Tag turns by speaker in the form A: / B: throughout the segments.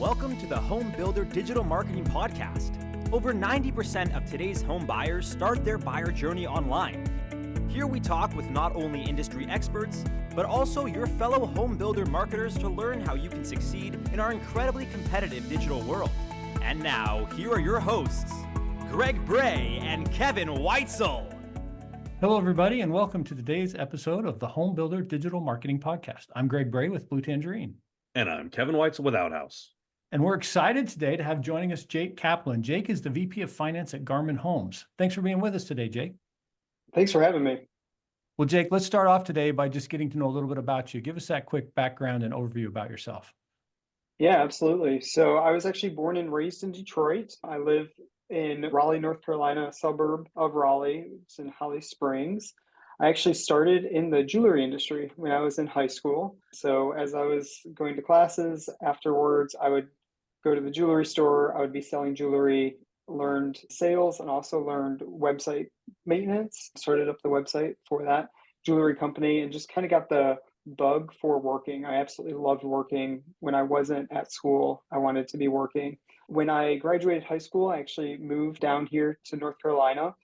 A: Welcome to the Home Builder Digital Marketing Podcast. Over 90% of today's home buyers start their buyer journey online. Here we talk with not only industry experts, but also your fellow home builder marketers to learn how you can succeed in our incredibly competitive digital world. And now, here are your hosts, Greg Bray and Kevin Weitzel.
B: Hello, everybody, and welcome to today's episode of the Home Builder Digital Marketing Podcast. I'm Greg Bray with Blue Tangerine.
C: And I'm Kevin Weitzel with Outhouse.
B: And we're excited today to have joining us Jake Kaplan. Jake is the VP of Finance at Garman Homes. Thanks for being with us today, Jake.
D: Thanks for having me.
B: Well, Jake, let's start off today by just getting to know a little bit about you. Give us that quick background and overview about yourself.
D: Yeah, absolutely. So I was actually born and raised in Detroit. I live in Raleigh, North Carolina, a suburb of Raleigh. It's in Holly Springs. I actually started in the jewelry industry when I was in high school. So as I was going to classes afterwards, I would go to the jewelry store. I would be selling jewelry, learned sales, and also learned website maintenance. Started up the website for that jewelry company and just kind of got the bug for working. I absolutely loved working. When I wasn't at school, I wanted to be working. When I graduated high school, I actually moved down here to North Carolina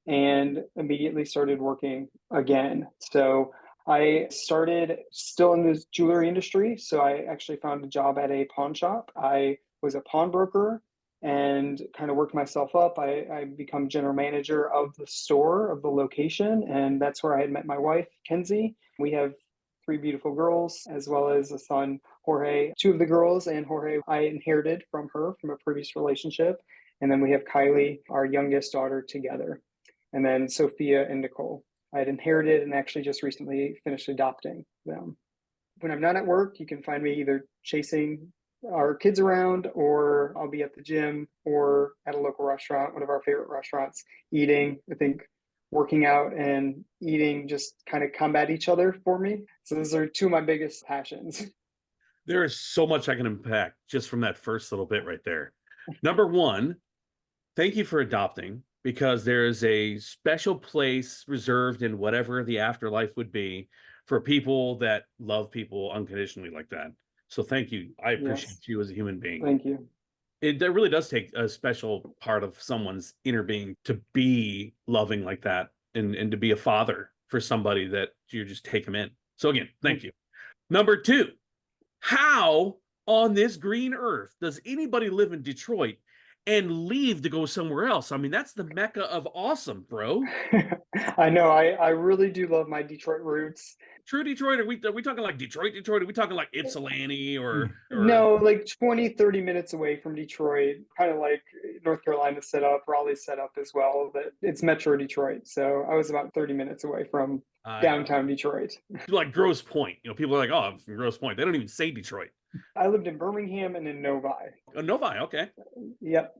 D: and immediately started working again. So I started still in the jewelry industry. So I actually found a job at a pawn shop. I was a pawnbroker and kind of worked myself up. I become general manager of the store, of the location, and that's where I had met my wife, Kenzie. We have 3 beautiful girls, as well as a son, Jorge. 2 of the girls and Jorge I inherited from her from a previous relationship. And then we have Kylie, our youngest daughter, together. And then Sophia and Nicole. I had inherited and actually just recently finished adopting them. When I'm not at work, you can find me either chasing our kids around, or I'll be at the gym or at a local restaurant, one of our favorite restaurants, eating. I think working out and eating just kind of combat each other for me. So those are 2 of my biggest passions.
C: There is so much I can unpack just from that first little bit right there. Number one, thank you for adopting, because there is a special place reserved in whatever the afterlife would be for people that love people unconditionally like that. So thank you. I appreciate you as a human being.
D: Thank you.
C: That really does take a special part of someone's inner being to be loving like that and to be a father for somebody that you just take them in. So again, thank you. Number 2, how on this green earth does anybody live in Detroit and leave to go somewhere else? I mean, that's the mecca of awesome, bro.
D: I know. I really do love my Detroit roots.
C: True Detroit? Are we talking like Detroit? Are we talking like Ypsilanti or...
D: No, like 20, 30 minutes away from Detroit, kind of like North Carolina set up, Raleigh set up as well. But it's Metro Detroit. So I was about 30 minutes away from downtown Detroit.
C: Like Grosse Pointe. You know, people are like, oh, I'm from Grosse Pointe. They don't even say Detroit.
D: I lived in Birmingham and in Novi.
C: Oh, Novi, okay.
D: Yep.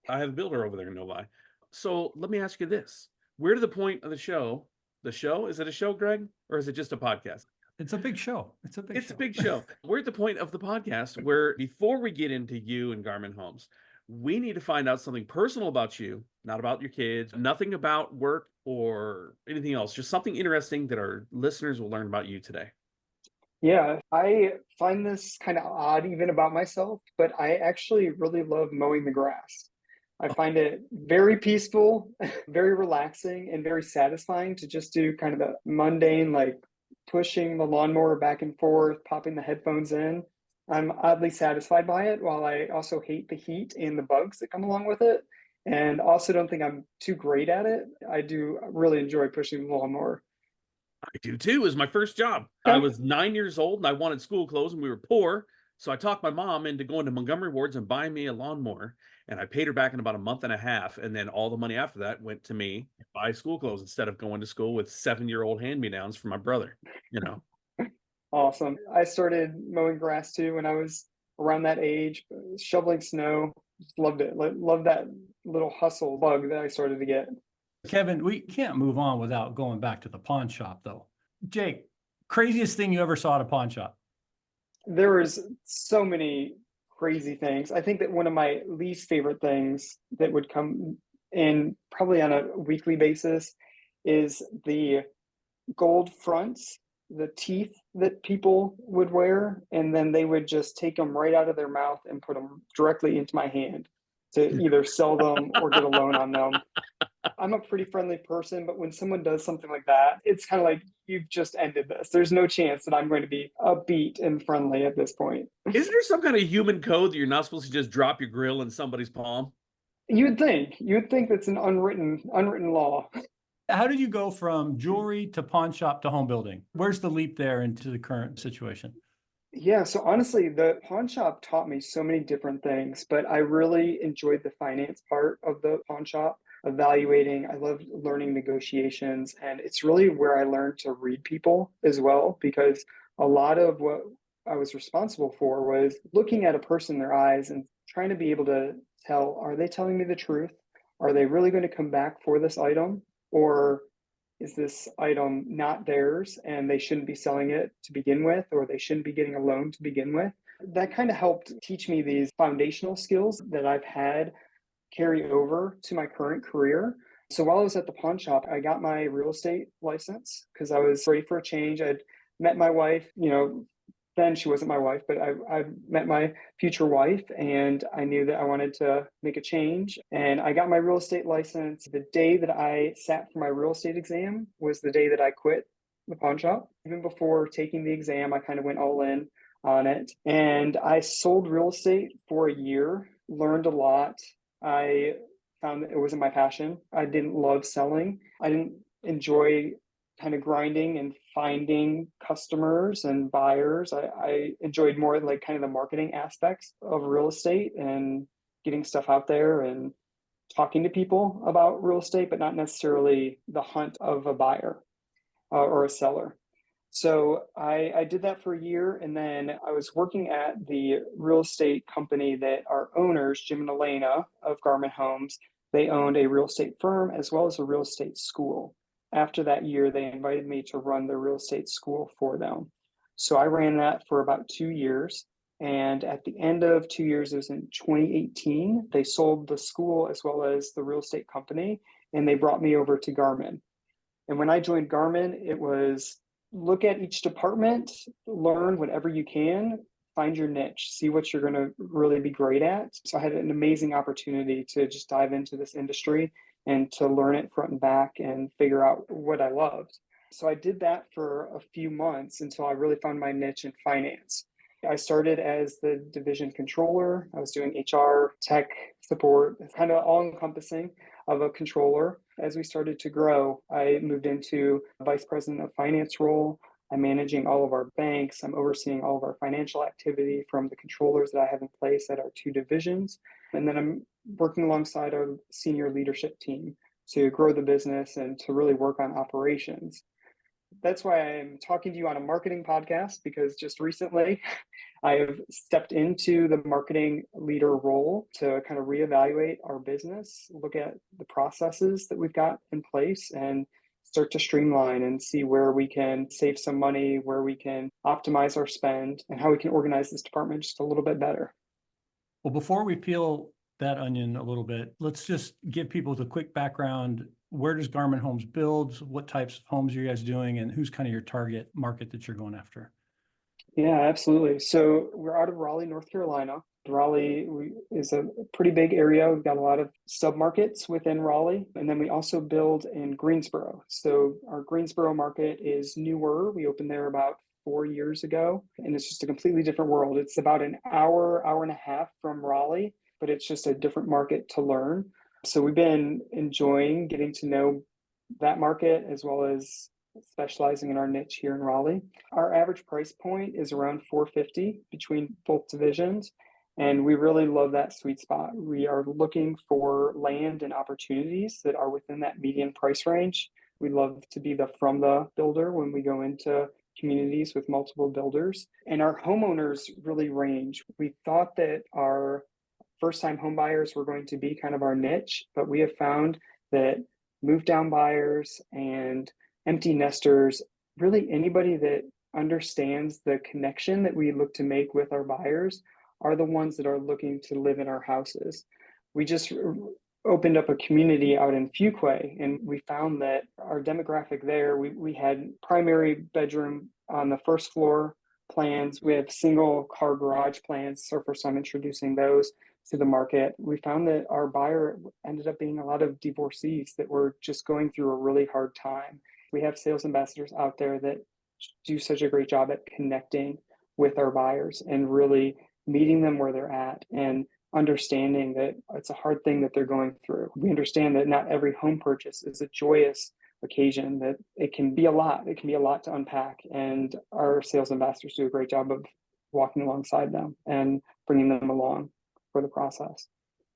C: I have a builder over there in Novi. So let me ask you this. We're to the point of the show. The show? Is it a show, Greg? Or is it just a podcast?
B: It's a big show. It's a big
C: show. We're at the point of the podcast where before we get into you and Garman Homes, we need to find out something personal about you, not about your kids, nothing about work or anything else, just something interesting that our listeners will learn about you today.
D: Yeah, I find this kind of odd even about myself, but I actually really love mowing the grass. I find it very peaceful, very relaxing, and very satisfying to just do kind of the mundane, like pushing the lawnmower back and forth, popping the headphones in. I'm oddly satisfied by it, while I also hate the heat and the bugs that come along with it. And also don't think I'm too great at it. I do really enjoy pushing the lawnmower.
C: I do too. It was my first job. I was 9 years old and I wanted school clothes and we were poor. So I talked my mom into going to Montgomery Ward's and buying me a lawnmower. And I paid her back in about a month and a half. And then all the money after that went to me to buy school clothes instead of going to school with 7-year-old hand-me-downs for my brother, you know.
D: Awesome. I started mowing grass too when I was around that age, shoveling snow. Just loved it. Loved that little hustle bug that I started to get.
B: Kevin, we can't move on without going back to the pawn shop, though. Jake, craziest thing you ever saw at a pawn shop?
D: There was so many crazy things. I think that one of my least favorite things that would come in probably on a weekly basis is the gold fronts the teeth that people would wear, and then they would just take them right out of their mouth and put them directly into my hand to either sell them or get a loan on them. I'm a pretty friendly person, but when someone does something like that, it's kind of like, you've just ended this. There's no chance that I'm going to be upbeat and friendly at this point.
C: Isn't there some kind of human code that you're not supposed to just drop your grill in somebody's palm?
D: You would think that's an unwritten law.
B: How did you go from jewelry to pawn shop to home building? Where's the leap there into the current situation?
D: Yeah, so honestly, the pawn shop taught me so many different things, but I really enjoyed the finance part of the pawn shop, evaluating. I love learning negotiations, and it's really where I learned to read people as well, because a lot of what I was responsible for was looking at a person in their eyes and trying to be able to tell, are they telling me the truth? Are they really going to come back for this item? Or is this item not theirs and they shouldn't be selling it to begin with, or they shouldn't be getting a loan to begin with? That kind of helped teach me these foundational skills that I've had carry over to my current career. So while I was at the pawn shop, I got my real estate license because I was ready for a change. I'd met my wife, then she wasn't my wife, but I met my future wife, and I knew that I wanted to make a change. And I got my real estate license. The day that I sat for my real estate exam was the day that I quit the pawn shop. Even before taking the exam, I kind of went all in on it. And I sold real estate for a year, learned a lot. I found that it wasn't my passion. I didn't love selling. I didn't enjoy kind of grinding and finding customers and buyers. I enjoyed more like kind of the marketing aspects of real estate and getting stuff out there and talking to people about real estate, but not necessarily the hunt of a buyer or a seller. So I did that for a year, and then I was working at the real estate company that our owners, Jim and Elena of Garman Homes, they owned a real estate firm as well as a real estate school. After that year, they invited me to run the real estate school for them. So I ran that for about 2 years. And at the end of 2 years, it was in 2018, they sold the school as well as the real estate company, and they brought me over to Garmin. And when I joined Garmin, it was look at each department, learn whatever you can, find your niche, see what you're going to really be great at. So I had an amazing opportunity to just dive into this industry and to learn it front and back and figure out what I loved. So I did that for a few months until I really found my niche in finance. I started as the division controller. I was doing HR, tech support, kind of all encompassing of a controller. As we started to grow, I moved into a vice president of finance role. I'm managing all of our banks. I'm overseeing all of our financial activity from the controllers that I have in place at our two divisions. And then I'm working alongside our senior leadership team to grow the business and to really work on operations. That's why I'm talking to you on a marketing podcast, because just recently I have stepped into the marketing leader role to kind of reevaluate our business, look at the processes that we've got in place, and start to streamline and see where we can save some money, where we can optimize our spend, and how we can organize this department just a little bit better.
B: Well, before we peel that onion a little bit, let's just give people the quick background. Where does Garman Homes build? What types of homes are you guys doing? And who's kind of your target market that you're going after?
D: Yeah, absolutely. So we're out of Raleigh, North Carolina. Raleigh is a pretty big area. We've got a lot of submarkets within Raleigh. And then we also build in Greensboro. So our Greensboro market is newer. We opened there about 4 years ago, and it's just a completely different world. It's about an hour and a half from Raleigh, but it's just a different market to learn. So we've been enjoying getting to know that market as well as specializing in our niche here in Raleigh. Our average price point is around $450 between both divisions, and we really love that sweet spot. We are looking for land and opportunities that are within that median price range. We love to be from the builder when we go into communities with multiple builders, and our homeowners really range. We thought that our first-time home buyers were going to be kind of our niche, but we have found that move-down buyers and empty nesters, really anybody that understands the connection that we look to make with our buyers, are the ones that are looking to live in our houses. We just opened up a community out in Fuquay, and we found that our demographic there, we had primary bedroom on the first floor plans. We have single car garage plans. So first time introducing those to the market. We found that our buyer ended up being a lot of divorcees that were just going through a really hard time. We have sales ambassadors out there that do such a great job at connecting with our buyers and really meeting them where they're at and understanding that it's a hard thing that they're going through. We understand that not every home purchase is a joyous occasion, that it can be a lot. It can be a lot to unpack. And our sales ambassadors do a great job of walking alongside them and bringing them along for the process.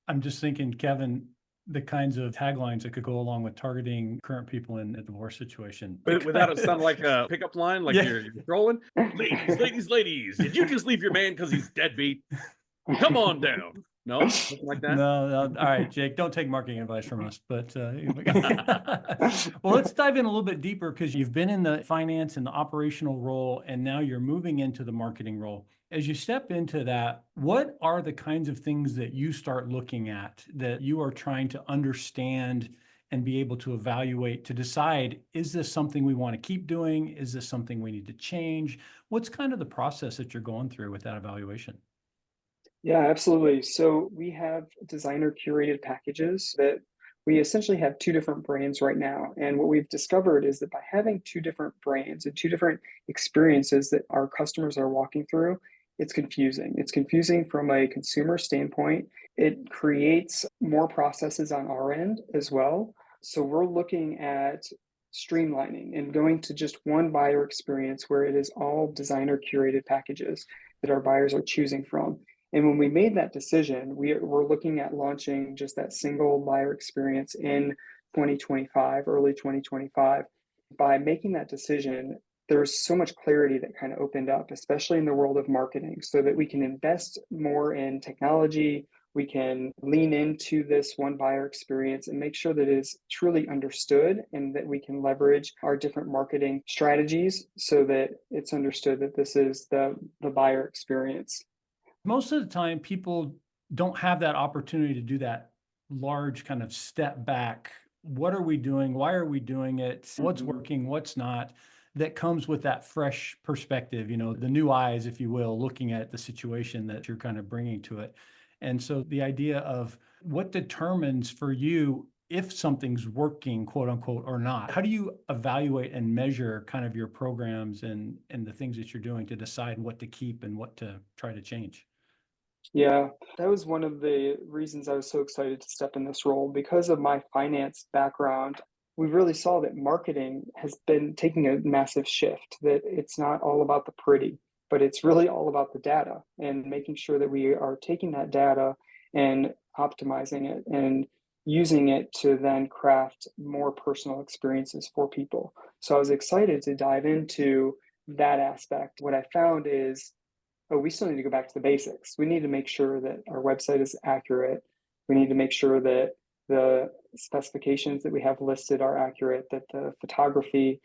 B: I'm just thinking, Kevin, the kinds of taglines that could go along with targeting current people in a divorce situation.
C: But without it sound like a pickup line, like
B: Yeah.
C: you're trolling. Ladies, did you just leave your man because he's deadbeat? Come on down. No, something like that.
B: No. All right, Jake, don't take marketing advice from us. But well, let's dive in a little bit deeper because you've been in the finance and the operational role, and now you're moving into the marketing role. As you step into that, what are the kinds of things that you start looking at that you are trying to understand and be able to evaluate to decide, is this something we want to keep doing? Is this something we need to change? What's kind of the process that you're going through with that evaluation?
D: Yeah, absolutely. So we have designer curated packages that we essentially have two different brands right now. And what we've discovered is that by having two different brands and two different experiences that our customers are walking through, it's confusing. It's confusing from a consumer standpoint. It creates more processes on our end as well. So we're looking at streamlining and going to just one buyer experience where it is all designer curated packages that our buyers are choosing from. And when we made that decision, we're looking at launching just that single buyer experience in 2025, early 2025. By making that decision, there's so much clarity that kind of opened up, especially in the world of marketing, so that we can invest more in technology. We can lean into this one buyer experience and make sure that it is truly understood and that we can leverage our different marketing strategies so that it's understood that this is the buyer experience.
B: Most of the time, people don't have that opportunity to do that large kind of step back. What are we doing? Why are we doing it? What's working? What's not? That comes with that fresh perspective, the new eyes, if you will, looking at the situation that you're kind of bringing to it. And so the idea of what determines for you if something's working, quote unquote, or not. How do you evaluate and measure kind of your programs and the things that you're doing to decide what to keep and what to try to change?
D: Yeah, that was one of the reasons I was so excited to step in this role. Because of my finance background, we really saw that marketing has been taking a massive shift, that it's not all about the pretty, but it's really all about the data and making sure that we are taking that data and optimizing it and using it to then craft more personal experiences for people. So I was excited to dive into that aspect. What I found is, we still need to go back to the basics. We need to make sure that our website is accurate. We need to make sure that the specifications that we have listed are accurate, that the photography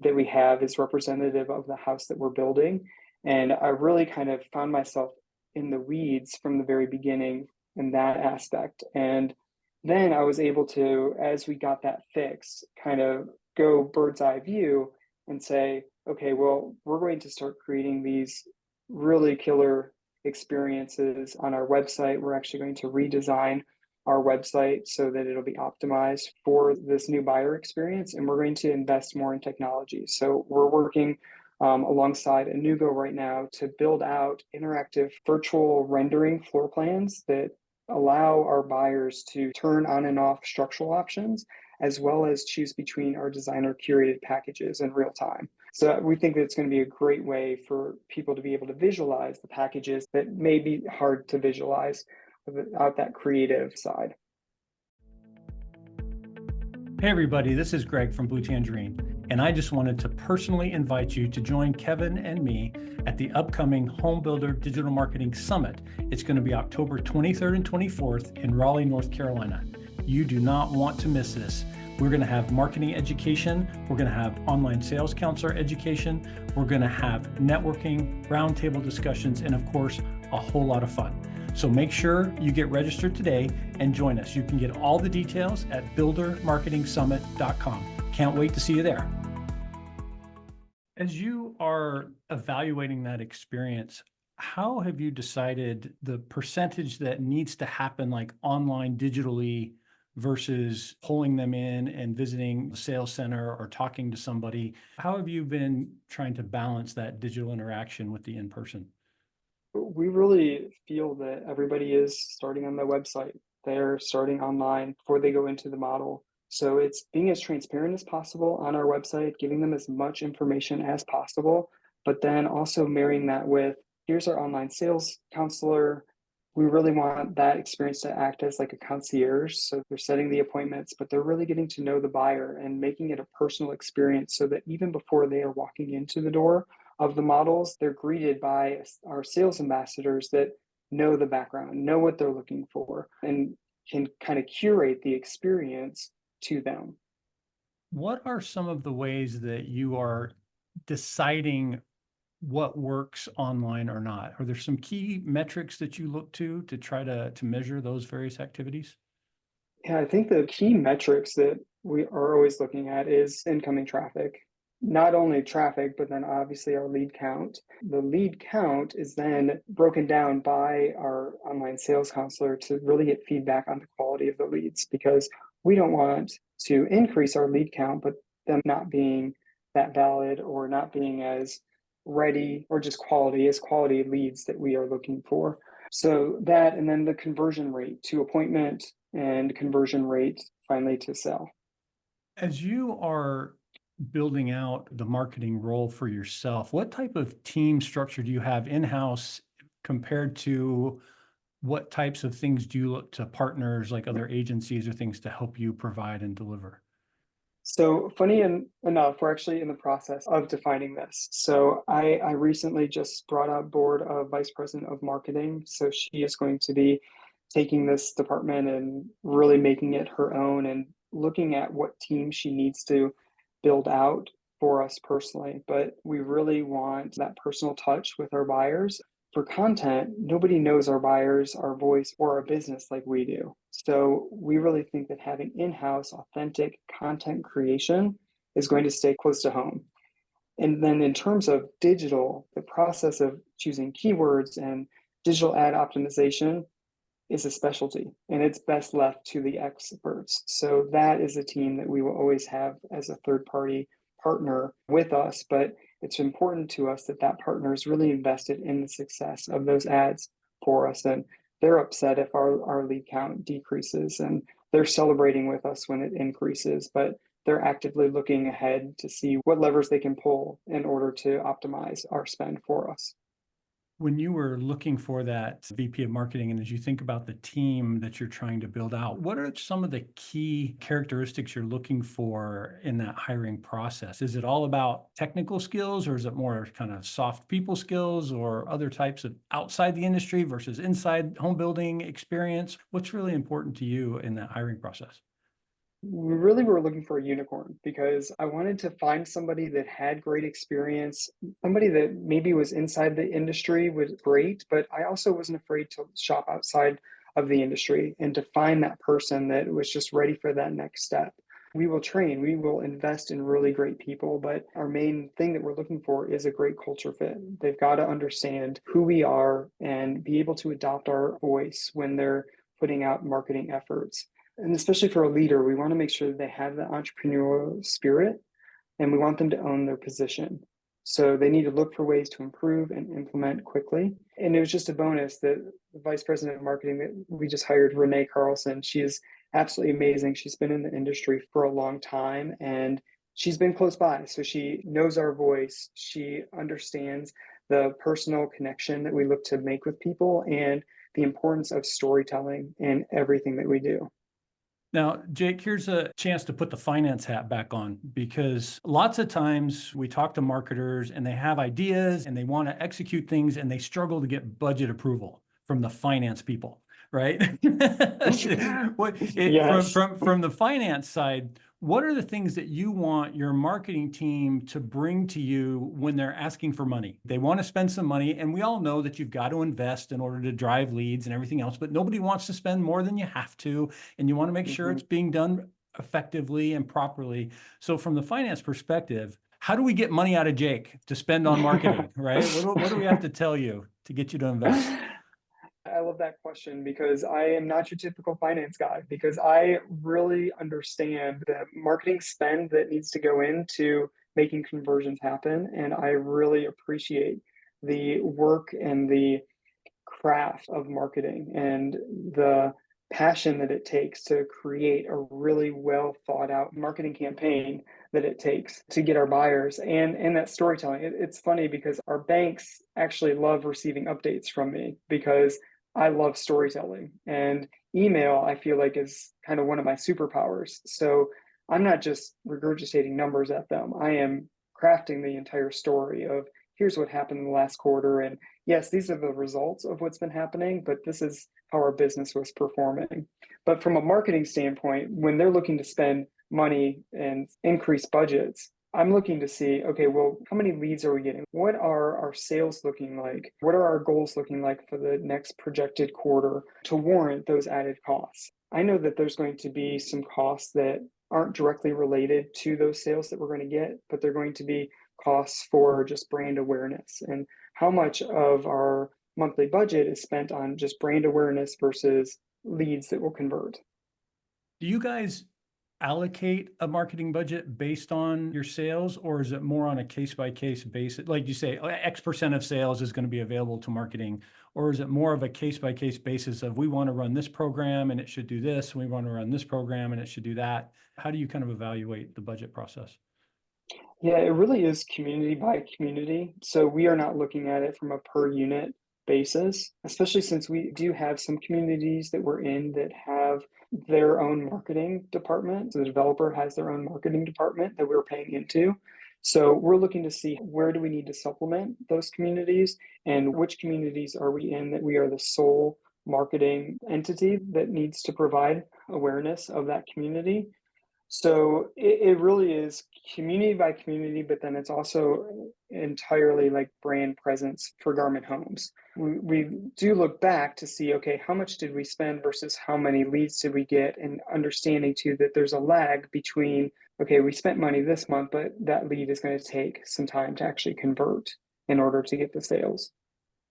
D: that we have is representative of the house that we're building. And I really kind of found myself in the weeds from the very beginning in that aspect. And then I was able to, as we got that fixed, kind of go bird's eye view and say, okay, well, we're going to start creating these really killer experiences on our website. We're actually going to redesign our website so that it'll be optimized for this new buyer experience. And we're going to invest more in technology. So we're working alongside Inugo right now to build out interactive virtual rendering floor plans that allow our buyers to turn on and off structural options, as well as choose between our designer curated packages in real time. So we think that it's going to be a great way for people to be able to visualize the packages that may be hard to visualize without that creative side.
B: Hey everybody, this is Greg from Blue Tangerine, and I just wanted to personally invite you to join Kevin and me at the upcoming Home Builder Digital Marketing Summit. It's going to be October 23rd and 24th in Raleigh, North Carolina. You do not want to miss this. We're going to have marketing education. We're going to have online sales counselor education. We're going to have networking, roundtable discussions, and of course, a whole lot of fun. So make sure you get registered today and join us. You can get all the details at buildermarketingsummit.com. Can't wait to see you there. As you are evaluating that experience, how have you decided the percentage that needs to happen like online digitally versus pulling them in and visiting the sales center or talking to somebody? How have you been trying to balance that digital interaction with the in-person?
D: We really feel that everybody is starting on the website. They're starting online before they go into the model. So it's being as transparent as possible on our website, giving them as much information as possible, but then also marrying that with here's our online sales counselor. We really want that experience to act as like a concierge. So they're setting the appointments, but they're really getting to know the buyer and making it a personal experience so that even before they are walking into the door, of the models, they're greeted by our sales ambassadors that know the background, know what they're looking for, and can kind of curate the experience to them.
B: What are some of the ways that you are deciding what works online or not? Are there some key metrics that you look to try to measure those various activities?
D: Yeah, I think the key metrics that we are always looking at is incoming traffic. Not only traffic, but then obviously our lead count. The lead count is then broken down by our online sales counselor to really get feedback on the quality of the leads because we don't want to increase our lead count, but them not being that valid or not being as ready or just quality as quality leads that we are looking for. So that, and then the conversion rate to appointment and conversion rate finally to sell.
B: As you are building out the marketing role for yourself, what type of team structure do you have in-house compared to what types of things do you look to partners like other agencies or things to help you provide and deliver?
D: So enough, we're actually in the process of defining this. So I recently just brought on board a vice president of marketing. So she is going to be taking this department and really making it her own and looking at what team she needs to build out for us personally. But we really want that personal touch with our buyers. For content, nobody knows our buyers, our voice, or our business like we do. So we really think that having in-house authentic content creation is going to stay close to home. And then in terms of digital, the process of choosing keywords and digital ad optimization is a specialty and it's best left to the experts. So that is a team that we will always have as a third party partner with us, but it's important to us that that partner is really invested in the success of those ads for us. And they're upset if our lead count decreases and they're celebrating with us when it increases, but they're actively looking ahead to see what levers they can pull in order to optimize our spend for us.
B: When you were looking for that VP of marketing, and as you think about the team that you're trying to build out, what are some of the key characteristics you're looking for in that hiring process? Is it all about technical skills, or is it more kind of soft people skills, or other types of outside the industry versus inside home building experience? What's really important to you in that hiring process?
D: We really were looking for a unicorn because I wanted to find somebody that had great experience, somebody that maybe was inside the industry was great, but I also wasn't afraid to shop outside of the industry and to find that person that was just ready for that next step. We will train, we will invest in really great people, but our main thing that we're looking for is a great culture fit. They've got to understand who we are and be able to adopt our voice when they're putting out marketing efforts. And especially for a leader, we want to make sure that they have the entrepreneurial spirit and we want them to own their position. So they need to look for ways to improve and implement quickly. And it was just a bonus that the vice president of marketing that we just hired, Renee Carlson, she is absolutely amazing. She's been in the industry for a long time and she's been close by. So she knows our voice. She understands the personal connection that we look to make with people and the importance of storytelling in everything that we do.
B: Now, Jake, here's a chance to put the finance hat back on because lots of times we talk to marketers and they have ideas and they want to execute things and they struggle to get budget approval from the finance people, right?
D: Yes.
B: From the finance side, what are the things that you want your marketing team to bring to you when they're asking for money? They want to spend some money, and we all know that you've got to invest in order to drive leads and everything else, but nobody wants to spend more than you have to, and you want to make sure it's being done effectively and properly. So from the finance perspective, how do we get money out of Jake to spend on marketing, right? What do we have to tell you to get you to invest?
D: I love that question because I am not your typical finance guy, because I really understand the marketing spend that needs to go into making conversions happen. And I really appreciate the work and the craft of marketing and the passion that it takes to create a really well thought out marketing campaign that it takes to get our buyers and that storytelling. It's funny because our banks actually love receiving updates from me because I love storytelling, and email I feel like is kind of one of my superpowers. So I'm not just regurgitating numbers at them. I am crafting the entire story of here's what happened in the last quarter, and yes, these are the results of what's been happening, but this is how our business was performing. But from a marketing standpoint, when they're looking to spend money and increase budgets, I'm looking to see, okay, well, how many leads are we getting? What are our sales looking like? What are our goals looking like for the next projected quarter to warrant those added costs? I know that there's going to be some costs that aren't directly related to those sales that we're going to get, but they're going to be costs for just brand awareness. And how much of our monthly budget is spent on just brand awareness versus leads that will convert?
B: Do you guys allocate a marketing budget based on your sales, or is it more on a case by case basis? Like you say, X% of sales is going to be available to marketing, or is it more of a case by case basis of we want to run this program and it should do this, and we want to run this program and it should do that? How do you kind of evaluate the budget process?
D: Yeah, it really is community by community. So we are not looking at it from a per unit basis, especially since we do have some communities that we're in that have their own marketing department. So the developer has their own marketing department that we're paying into. So we're looking to see where do we need to supplement those communities and which communities are we in that we are the sole marketing entity that needs to provide awareness of that community. So it really is community by community, but then it's also entirely like brand presence for Garment Homes. We do look back to see, okay, how much did we spend versus how many leads did we get, and understanding too that there's a lag between, okay, we spent money this month, but that lead is going to take some time to actually convert in order to get the sales.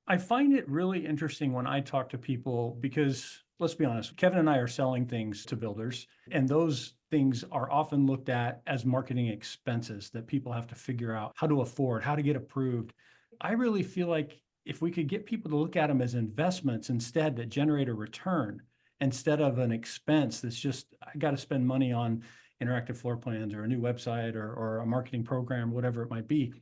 B: I find it really interesting when I talk to people because let's be honest, Kevin and I are selling things to builders, and those things are often looked at as marketing expenses that people have to figure out how to afford, how to get approved. I really feel like if we could get people to look at them as investments instead that generate a return instead of an expense that's just, I got to spend money on interactive floor plans or a new website or a marketing program, whatever it might be.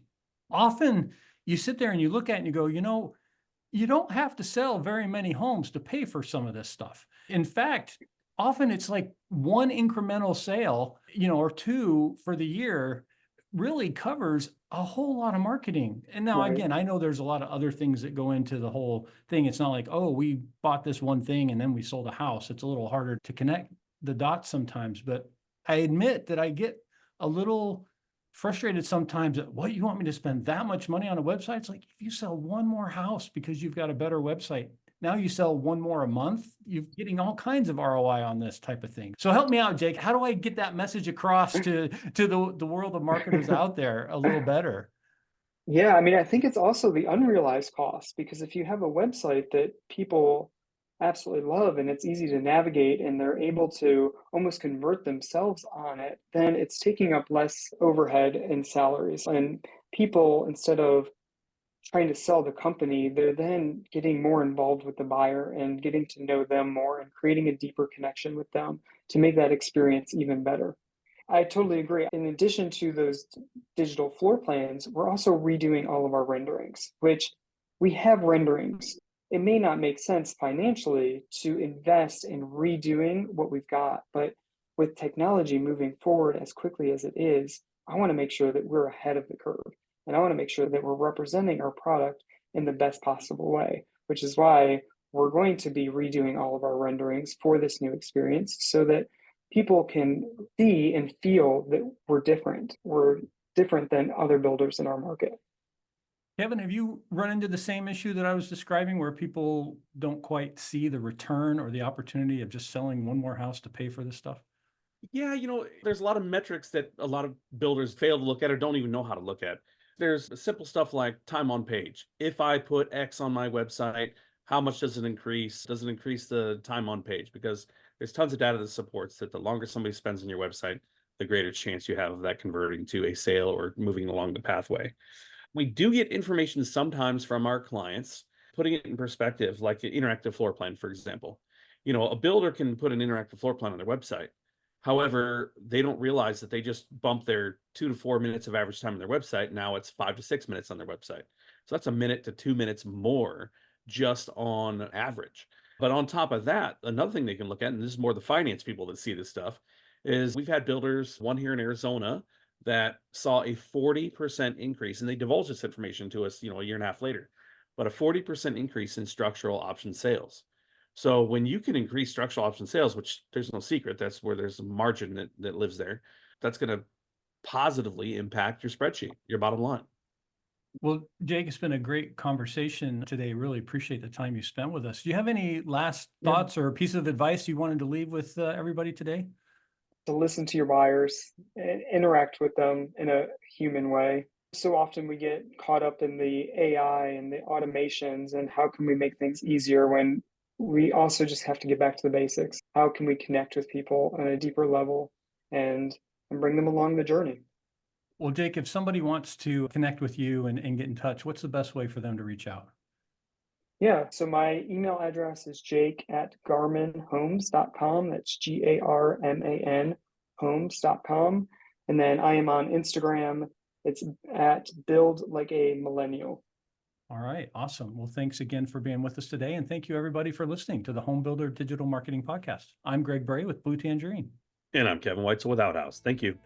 B: Often you sit there and you look at it and you go, you don't have to sell very many homes to pay for some of this stuff. In fact, often it's like one incremental sale, or two for the year really covers a whole lot of marketing. And now,
D: Right.
B: again, I know there's a lot of other things that go into the whole thing. It's not like, oh, we bought this one thing and then we sold a house. It's a little harder to connect the dots sometimes, but I admit that I get a little frustrated sometimes at what you want me to spend that much money on a website. It's like if you sell one more house because you've got a better website, now you sell one more a month, you're getting all kinds of ROI on this type of thing. So help me out, Jake. How do I get that message across to the world of marketers out there a little better?
D: Yeah, I mean, I think it's also the unrealized cost, because if you have a website that people absolutely love and it's easy to navigate and they're able to almost convert themselves on it, then it's taking up less overhead and salaries. And people, instead of trying to sell the company, they're then getting more involved with the buyer and getting to know them more and creating a deeper connection with them to make that experience even better. I totally agree. In addition to those digital floor plans, we're also redoing all of our renderings, which we have renderings. It may not make sense financially to invest in redoing what we've got, but with technology moving forward as quickly as it is, I want to make sure that we're ahead of the curve. And I want to make sure that we're representing our product in the best possible way, which is why we're going to be redoing all of our renderings for this new experience so that people can see and feel that we're different. We're different than other builders in our market.
B: Kevin, have you run into the same issue that I was describing where people don't quite see the return or the opportunity of just selling one more house to pay for this stuff?
C: Yeah, there's a lot of metrics that a lot of builders fail to look at or don't even know how to look at. There's simple stuff like time on page. If I put X on my website, how much does it increase? Does it increase the time on page? Because there's tons of data that supports that the longer somebody spends on your website, the greater chance you have of that converting to a sale or moving along the pathway. We do get information sometimes from our clients, putting it in perspective, like an interactive floor plan, for example. A builder can put an interactive floor plan on their website. However, they don't realize that they just bumped their 2 to 4 minutes of average time on their website. Now it's 5 to 6 minutes on their website. So that's a minute to 2 minutes more just on average. But on top of that, another thing they can look at, and this is more the finance people that see this stuff, is we've had builders, one here in Arizona, that saw a 40% increase, and they divulged this information to us, a year and a half later, but a 40% increase in structural option sales. So when you can increase structural option sales, which there's no secret, that's where there's a margin that lives there, that's going to positively impact your spreadsheet, your bottom line.
B: Well, Jake, it's been a great conversation today. Really appreciate the time you spent with us. Do you have any last thoughts or piece of advice you wanted to leave with everybody today?
D: To listen to your buyers and interact with them in a human way. So often we get caught up in the AI and the automations and how can we make things easier when we also just have to get back to the basics. How can we connect with people on a deeper level and bring them along the journey?
B: Well, Jake, if somebody wants to connect with you and get in touch, what's the best way for them to reach out?
D: Yeah, so my email address is jake@garmanhomes.com. That's GARMAN homes.com. And then I am on Instagram. It's at build like a millennial.
B: All right, awesome. Well, thanks again for being with us today. And thank you everybody for listening to the Home Builder Digital Marketing Podcast. I'm Greg Bray with Blue Tangerine.
C: And I'm Kevin Weitzel with Outhouse. Thank you.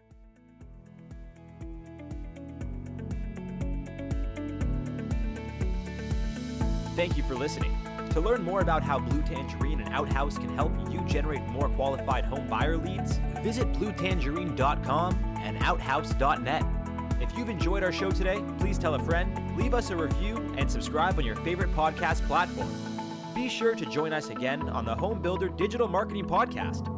A: Thank you for listening. To learn more about how Blue Tangerine and Outhouse can help you generate more qualified home buyer leads, visit bluetangerine.com and outhouse.net. If you've enjoyed our show today, please tell a friend, leave us a review, and subscribe on your favorite podcast platform. Be sure to join us again on the Home Builder Digital Marketing Podcast.